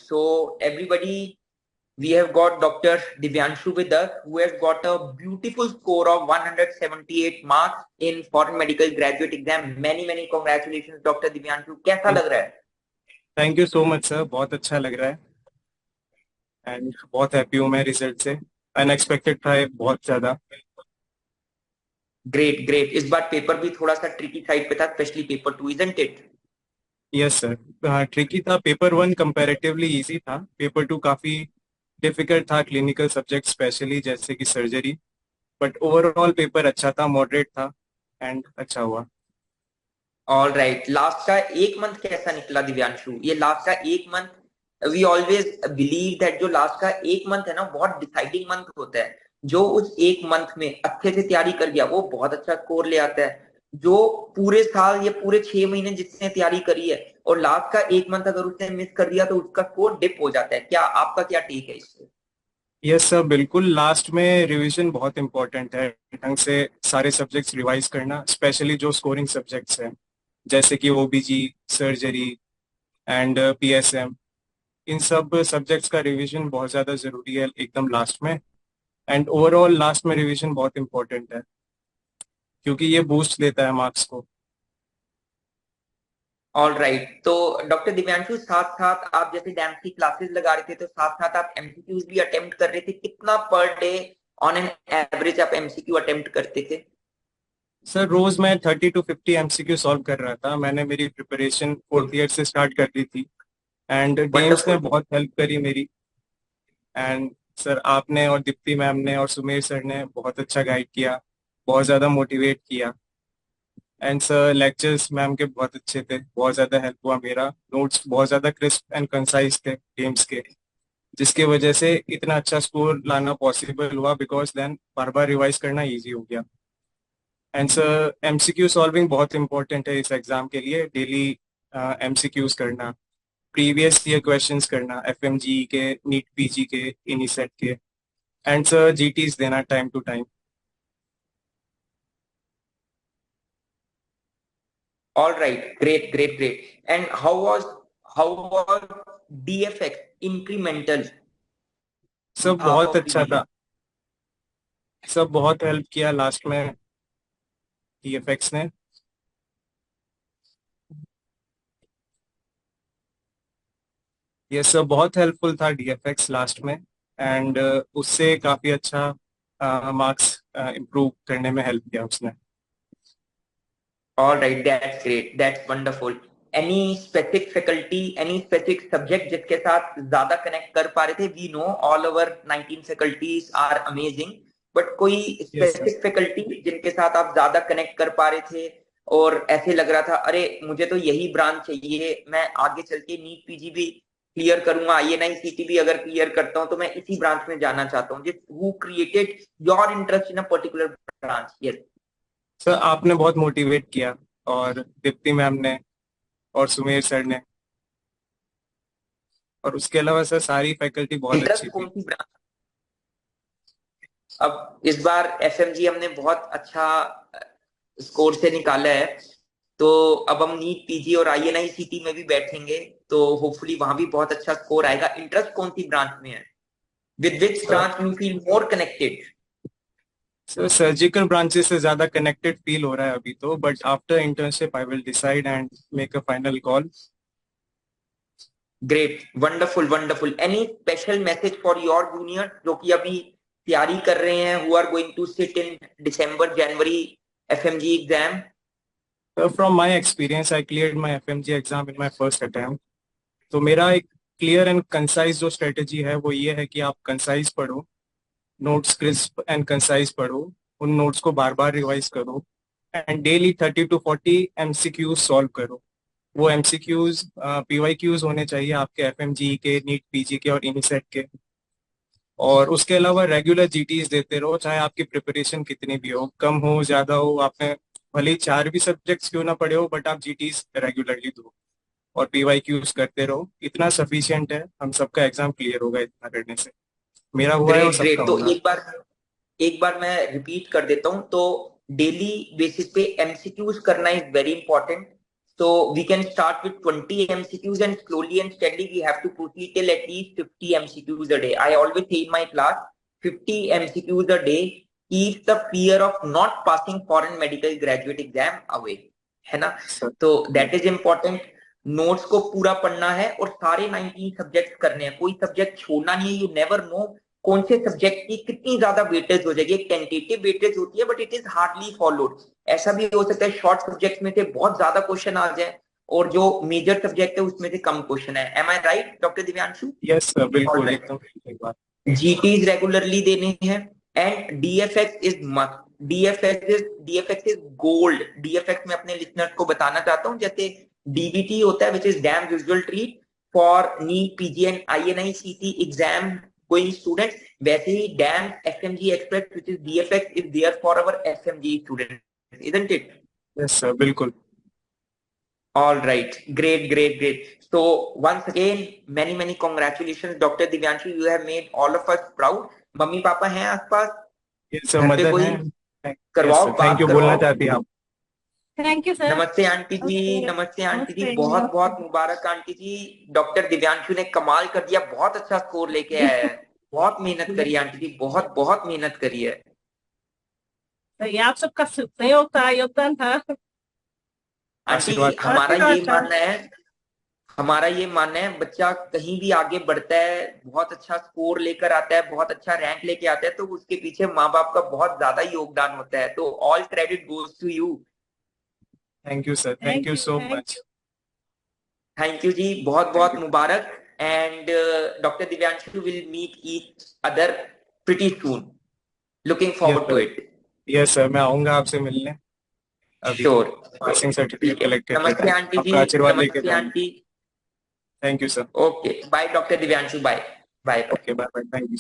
So everybody, we have got Dr. Divyanshu with us, who has got a beautiful score of 178 marks in foreign medical graduate exam. Many congratulations, Dr. Divyanshu. कैसा लग रहा है? Thank you so much sir, बहुत अच्छा लग रहा है and बहुत हैप्पी हूँ मैं रिजल्ट से। अनएक्सपेक्टेड था ये बहुत ज्यादा। Great great. इस बार पेपर भी थोड़ा सा ट्रिकी साइड पे था, specially paper 2, isn't it? Yes sir, tricky था। पेपर 1 कंपैरेटिवली इजी था, पेपर 2 काफी डिफिकल्ट था, क्लिनिकल सब्जेक्ट स्पेशली जैसे कि सर्जरी। बट ओवरऑल पेपर अच्छा था, मॉडरेट था एंड अच्छा हुआ। ऑल राइट, लास्ट का एक मंथ कैसा निकला दिव्यांशु? ये लास्ट का एक month, we always believe that जो लास्ट का एक मंथ है ना, बहुत डिसाइडिंग मंथ होता है। जो उस एक मंथ में अच्छे से तैयारी कर गया वो बहुत अच्छा स्कोर ले आता है। जो पूरे साल या पूरे 6 महीने जिसने तैयारी करी है और लास्ट का एक मंथ अगर उसने मिस कर दिया तो उसका स्कोर डिप हो जाता है। क्या आपका क्या टेक है इससे? यस सर, बिल्कुल। लास्ट में रिवीजन बहुत इंपॉर्टेंट है, ढंग से सारे सब्जेक्ट्स रिवाइज करना, स्पेशली जो स्कोरिंग सब्जेक्ट्स हैं जैसे कि ओबीजी, सर्जरी एंड पीएसएम। इन सब सब्जेक्ट्स का रिवीजन बहुत ज़्यादा ज़रूरी है एकदम लास्ट में। एंड ओवरऑल लास्ट में रिवीजन बहुत इंपॉर्टेंट है क्योंकि ये बूस्ट देता है मार्क्स को। ऑल राइट, तो डॉक्टर दिव्यांशु, साथ साथ आप जैसे डैम्स की क्लासेस लगा रहे थे तो साथ साथ आप एमसीक्यूज भी अटेम्प्ट कर रहे थे। कितना per day on an average आप एमसीक्यू अटेम्प्ट करते थे? सर रोज मैं 30 to 50 एमसीक्यू सॉल्व कर रहा था। मैंने मेरी प्रिपरेशन फोर्थ ईयर से स्टार्ट कर दी थी एंड डेम्स ने वंडरफुल। बहुत हेल्प करी मेरी। एंड सर आपने और दीप्ति मैम ने और सुमेर सर ने बहुत अच्छा गाइड किया, बहुत ज़्यादा मोटिवेट किया। एंड सर लेक्चर्स मैम के बहुत अच्छे थे, बहुत ज़्यादा हेल्प हुआ मेरा। नोट्स बहुत ज़्यादा क्रिस्प एंड कंसाइज थे गेम्स के, जिसकी वजह से इतना अच्छा स्कोर लाना पॉसिबल हुआ, बिकॉज देन बार बार रिवाइज करना इजी हो गया। एंड सर एमसीक्यू सॉल्विंग बहुत इंपॉर्टेंट है इस एग्जाम के लिए। डेली एमसीक्यूज करना, प्रीवियस ईयर क्वेश्चंस करना, एफएमजी के, नीट पीजी के, इनीसेट के, एंड सर जीटीज देना time to time. All right, great great great. And how was DFX incremental सब हाफ बहुत ऑफ द अच्छा ईयर? था, सब बहुत हेल्प किया लास्ट में टीएफएक्स ने। ये सब बहुत हेल्पफुल था डीएफएक्स लास्ट में। एंड उससे काफ़ी अच्छा मार्क्स इम्प्रूव करने में हेल्प किया उसने। All right, that's great. That's wonderful. Any specific faculty, any specific subject जिसके साथ ज्यादा कनेक्ट कर पा रहे थे? We know all our 19 faculties are amazing, but कोई यस सर। specific faculty जिनके साथ आप ज्यादा कनेक्ट कर पा रहे थे और ऐसे लग रहा था अरे मुझे तो यही ब्रांच चाहिए, मैं आगे चल के नीट पीजी भी क्लियर करूंगा, आईएनआईसीटी भी अगर क्लियर करता हूं तो मैं इसी ब्रांच में जाना चाहता हूँ? जिस who created your interest in a particular branch? Yes. Sir आपने बहुत मोटिवेट किया, और दीप्ति मैम ने और सुमेर सर ने, और उसके अलावा सर सारी फैकल्टी बहुत अच्छी इंटरेस्ट थी। कौन सी ब्रांच? अब इस बार एफएमजी हमने बहुत अच्छा स्कोर से निकाला है, तो अब हम नीट पीजी और आईएनआईसीटी में भी बैठेंगे, तो होपफुली वहां भी बहुत अच्छा स्कोर आएगा। इंटरेस्ट कौन सी ब्रांच में है? With which sir branch you feel more connected? Sir surgical branches से ज़्यादा कनेक्टेड फील हो रहा है अभी तो, but after internship I will decide and make a final call. Great, wonderful wonderful. Any special message for your junior जो कि अभी तैयारी कर रहे हैं, who are going to sit in December January FMG exam? From my experience I cleared my FMG exam in my first attempt. तो मेरा एक क्लियर एंड कंसाइज जो स्ट्रेटेजी है वो ये है कि आप कंसाइज पढ़ो, नोट्स क्रिस्प एंड कंसाइज पढ़ो, उन नोट्स को बार बार रिवाइज करो, and daily 30 to 40 MCQs solve करो। वो एमसीक्यूज पीवाईक्यूज होने चाहिए आपके एफएमजी के, नीट पीजी के और इनिसेट के। और उसके अलावा रेगुलर जीटीज देते रहो, चाहे आपकी प्रिपरेशन कितनी भी हो, कम हो ज्यादा हो, आपने भले ही 4 भी सब्जेक्ट्स क्यों ना पढ़े हो, बट आप जीटीज रेगुलरली दो और पीवाईक्यूज करते रहो। इतना सफिशियंट है, हम सबका एग्जाम क्लियर होगा इतना करने से। मेरा हुआ है और ग्रेट सबका ग्रेट। तो होगा। एक बार मैं रिपीट कर देता हूं, तो डेली बेसिस पे एमसीक्यूज करना is very important. So we can start with 20 MCQs and slowly and steadily we have to proceed till at least 50 MCQs a day. I always say in my class, 50 MCQs a day keeps the fear of not passing foreign medical graduate exam away, है ना? तो that is important. Notes को पूरा पढ़ना है और सारे 19 subject करने हैं, कोई सब्जेक्ट छोड़ना नहीं है. यू नेवर नो कौन से सब्जेक्ट की कितनी ज्यादा वेटेज हो जाएगी. एक टेंटेटिव वेटेज होती है but it is hardly followed. ऐसा भी हो सकता है शॉर्ट सब्जेक्ट में से बहुत ज्यादा क्वेश्चन आ जाए और जो मेजर सब्जेक्ट है उसमें से कम क्वेश्चन है. Am I right doctor Divyanshu? Yes sir, बिल्कुल एकदम सही बात. जीटीज रेगुलरली देने हैं and DFX is must. DFX is gold. DFX में अपने लिसनर्स को बताना चाहता हूँ, जैसे डीबीटी होता है which is DAMS visual treat for NEET PG and INICET exam going students, वैसे ही DAMS FMG express which is DFX is there for our FMG students, isn't it? Yes sir, बिल्कुल. All right, great. So once again, many congratulations, Dr. Divyanshu. You have made all of us proud. Mummy papa हैं आसपास? Yes sir, mother हैं. करवाओ, thank you बोलना चाहती हैं आप? Thank you sir. नमस्ते आंटी जी. नमस्ते आंटी जी. बहुत मुबारक आंटी जी. डॉक्टर दिव्यांशु ने कमाल कर दिया, बहुत अच्छा स्कोर लेके आया है. बहुत मेहनत करी आंटी जी, बहुत मेहनत करी है. ये आप सबका सहयोग था, योगदान था. आंटी हमारा ये मानना है बच्चा कहीं भी आगे बढ़ता है, बहुत अच्छा स्कोर लेकर आता है, बहुत अच्छा रैंक लेके आता है, तो उसके पीछे माँ बाप का बहुत ज्यादा योगदान होता है. तो all credit goes to you. Thank you sir, thank you so much. Thank you जी, बहुत मुबारक. And doctor Divyanshu will meet each other pretty soon. Looking forward to it. Yes sir, मैं आऊंगा आपसे मिलने. श्योर. पासिंग सर्टिफिकेट कलेक्ट करके. नमस्ते aunty ji. नमस्ते aunty. Thank you sir. Okay, bye doctor Divyanshu. Bye. Okay, bye. Thank you.